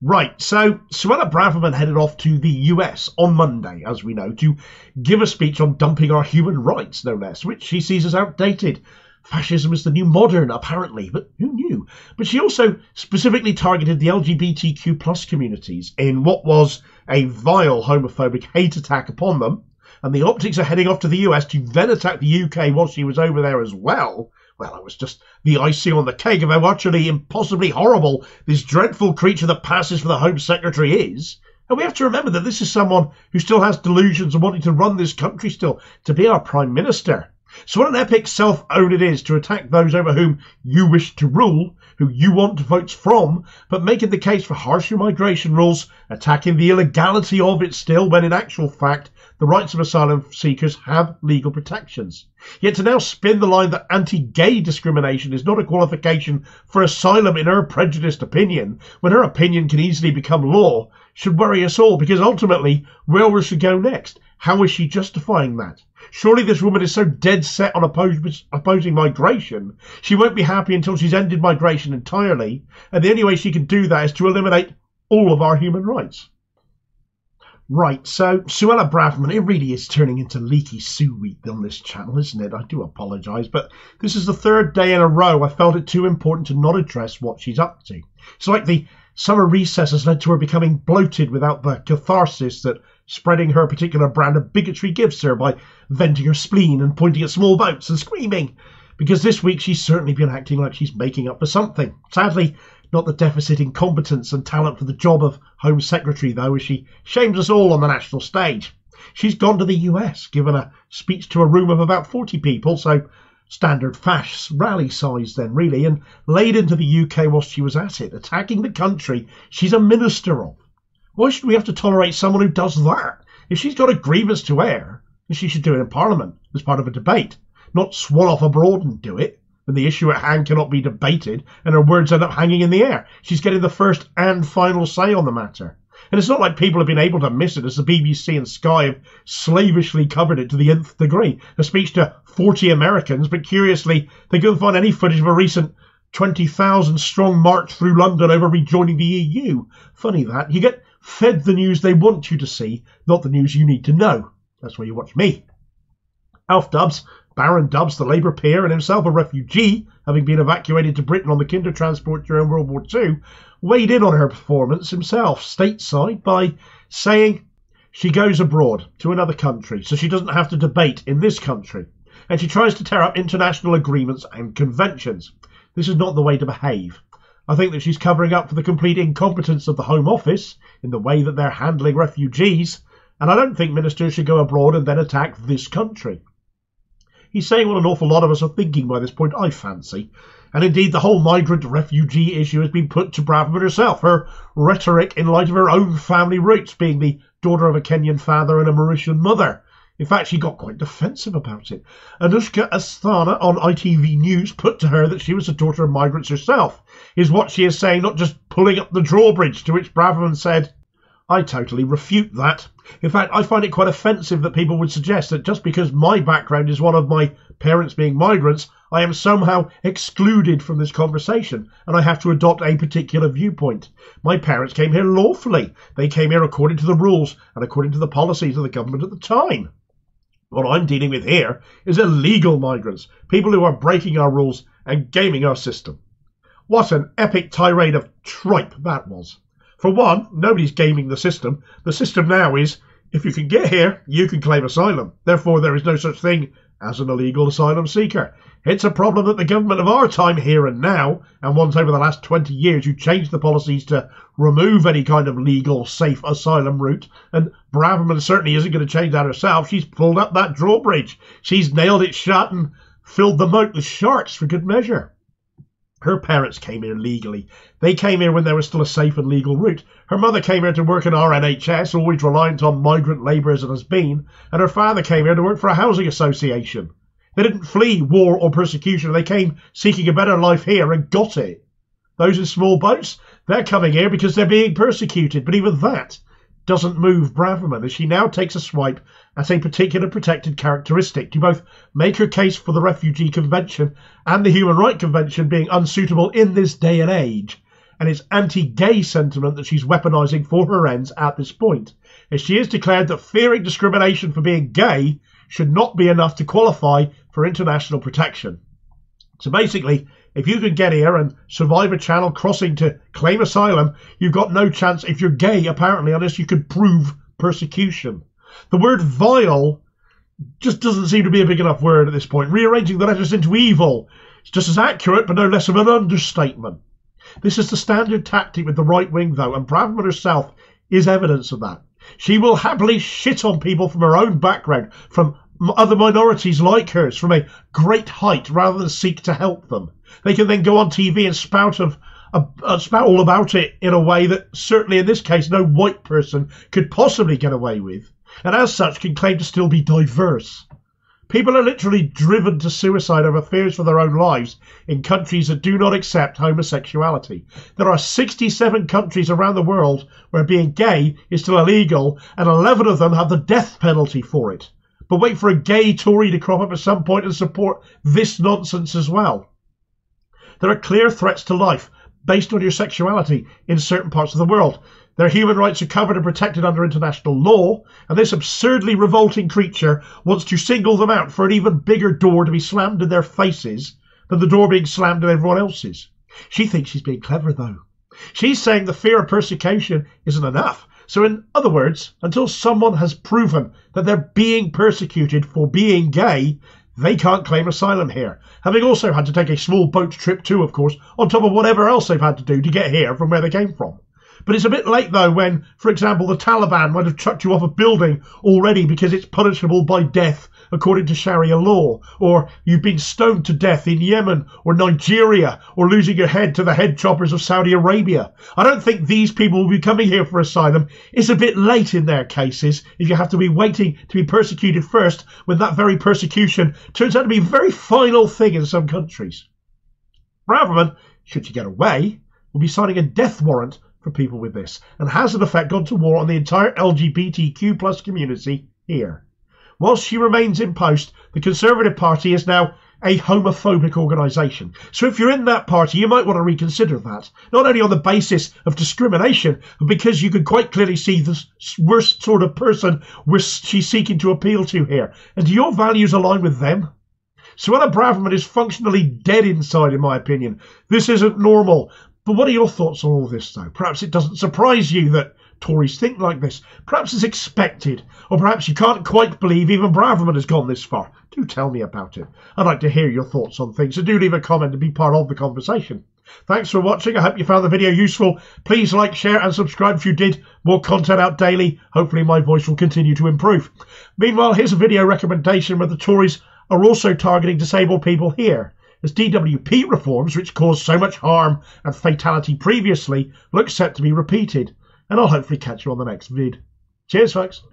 Right, so Suella Braverman headed off to the US on Monday, as we know, to give a speech on dumping our human rights, no less, which she sees as outdated. Fascism is the new modern, apparently, but who knew? But she also specifically targeted the LGBTQ plus communities in what was a vile homophobic hate attack upon them, and the optics are heading off to the US to then attack the UK while she was over there as well. Well, it was just the icing on the cake of how utterly impossibly horrible this dreadful creature that passes for the Home Secretary is. And we have to remember that this is someone who still has delusions and wanting to run this country still, to be our Prime Minister. So what an epic self-own it is to attack those over whom you wish to rule, who you want votes from, but making the case for harsher migration rules, attacking the illegality of it still, when in actual fact the rights of asylum seekers have legal protections. Yet to now spin the line that anti-gay discrimination is not a qualification for asylum in her prejudiced opinion, when her opinion can easily become law, should worry us all, because ultimately, where will she go next? How is she justifying that? Surely this woman is so dead set on opposing migration, she won't be happy until she's ended migration entirely, and the only way she can do that is to eliminate all of our human rights. Right, so Suella Braverman, it really is turning into leaky Sue week on this channel, isn't it? I do apologise, but this is the third day in a row I felt it too important to not address what she's up to. It's like the summer recess has led to her becoming bloated without the catharsis that spreading her particular brand of bigotry gives her by venting her spleen and pointing at small boats and screaming. Because this week she's certainly been acting like she's making up for something. Sadly, not the deficit in competence and talent for the job of Home Secretary, though, as she shames us all on the national stage. She's gone to the US, given a speech to a room of about 40 people, so standard fash rally size then, really, and laid into the UK whilst she was at it, attacking the country she's a minister of. Why should we have to tolerate someone who does that? If she's got a grievance to air, then she should do it in Parliament as part of a debate, not swan off abroad and do it when the issue at hand cannot be debated and her words end up hanging in the air. She's getting the first and final say on the matter. And it's not like people have been able to miss it, as the BBC and Sky have slavishly covered it to the nth degree. A speech to 40 Americans, but curiously, they couldn't find any footage of a recent 20,000 strong march through London over rejoining the EU. Funny that. You get fed the news they want you to see, not the news you need to know. That's why you watch me. Alf Dubs, Baron Dubs, the Labour peer, and himself a refugee, having been evacuated to Britain on the Kinder transport during World War II, weighed in on her performance himself, stateside, by saying she goes abroad to another country so she doesn't have to debate in this country, and she tries to tear up international agreements and conventions. This is not the way to behave. I think that she's covering up for the complete incompetence of the Home Office in the way that they're handling refugees, and I don't think ministers should go abroad and then attack this country. He's saying what an awful lot of us are thinking by this point, I fancy. And indeed, the whole migrant-refugee issue has been put to Braverman herself, her rhetoric in light of her own family roots, being the daughter of a Kenyan father and a Mauritian mother. In fact, she got quite defensive about it. Anushka Asthana on ITV News put to her that she was a daughter of migrants herself, is what she is saying, not just pulling up the drawbridge, to which Braverman said, I totally refute that. In fact, I find it quite offensive that people would suggest that just because my background is one of my parents being migrants, I am somehow excluded from this conversation and I have to adopt a particular viewpoint. My parents came here lawfully. They came here according to the rules and according to the policies of the government at the time. What I'm dealing with here is illegal migrants, people who are breaking our rules and gaming our system. What an epic tirade of tripe that was. For one, nobody's gaming the system. The system now is, if you can get here, you can claim asylum. Therefore, there is no such thing as an illegal asylum seeker. It's a problem that the government of our time here and now, and ones over the last 20 years who changed the policies to remove any kind of legal, safe asylum route, and Braverman certainly isn't going to change that herself. She's pulled up that drawbridge. She's nailed it shut and filled the moat with sharks for good measure. Her parents came here legally. They came here when there was still a safe and legal route. Her mother came here to work in our NHS, always reliant on migrant labour as it has been, and her father came here to work for a housing association. They didn't flee war or persecution. They came seeking a better life here and got it. Those in small boats, they're coming here because they're being persecuted, but even that doesn't move Braverman, as she now takes a swipe at a particular protected characteristic to both make her case for the Refugee Convention and the Human Rights Convention being unsuitable in this day and age, and it's anti-gay sentiment that she's weaponising for her ends at this point, as she has declared that fearing discrimination for being gay should not be enough to qualify for international protection. So basically, if you can get here and survive a channel crossing to claim asylum, you've got no chance if you're gay, apparently, unless you could prove persecution. The word vile just doesn't seem to be a big enough word at this point. Rearranging the letters into evil is just as accurate, but no less of an understatement. This is the standard tactic with the right wing, though, and Braverman herself is evidence of that. She will happily shit on people from her own background, from other minorities like hers, from a great height, rather than seek to help them. They can then go on TV and spout all about it in a way that certainly in this case no white person could possibly get away with, and as such can claim to still be diverse. People are literally driven to suicide over fears for their own lives in countries that do not accept homosexuality. There are 67 countries around the world where being gay is still illegal, and 11 of them have the death penalty for it. But wait for a gay Tory to crop up at some point and support this nonsense as well. There are clear threats to life based on your sexuality in certain parts of the world. Their human rights are covered and protected under international law, and this absurdly revolting creature wants to single them out for an even bigger door to be slammed in their faces than the door being slammed in everyone else's. She thinks she's being clever, though. She's saying the fear of persecution isn't enough. So in other words, until someone has proven that they're being persecuted for being gay, they can't claim asylum here, having also had to take a small boat trip too, of course, on top of whatever else they've had to do to get here from where they came from. But it's a bit late, though, when, for example, the Taliban might have chucked you off a building already because it's punishable by death according to Sharia law, or you've been stoned to death in Yemen or Nigeria, or losing your head to the head choppers of Saudi Arabia. I don't think these people will be coming here for asylum. It's a bit late in their cases if you have to be waiting to be persecuted first when that very persecution turns out to be a very final thing in some countries. Braverman, should she get away, will be signing a death warrant for people with this, and has in effect gone to war on the entire LGBTQ plus community here. Whilst she remains in post, the Conservative Party is now a homophobic organisation. So if you're in that party, you might want to reconsider that, not only on the basis of discrimination, but because you can quite clearly see the worst sort of person she's seeking to appeal to here. And do your values align with them? Suella Braverman is functionally dead inside, in my opinion. This isn't normal. But what are your thoughts on all this, though? Perhaps it doesn't surprise you that Tories think like this. Perhaps it's expected. Or perhaps you can't quite believe even Braverman has gone this far. Do tell me about it. I'd like to hear your thoughts on things, so do leave a comment and be part of the conversation. Thanks for watching. I hope you found the video useful. Please like, share and subscribe if you did. More content out daily. Hopefully my voice will continue to improve. Meanwhile, here's a video recommendation where the Tories are also targeting disabled people here, as DWP reforms, which caused so much harm and fatality previously, look set to be repeated. And I'll hopefully catch you on the next vid. Cheers, folks.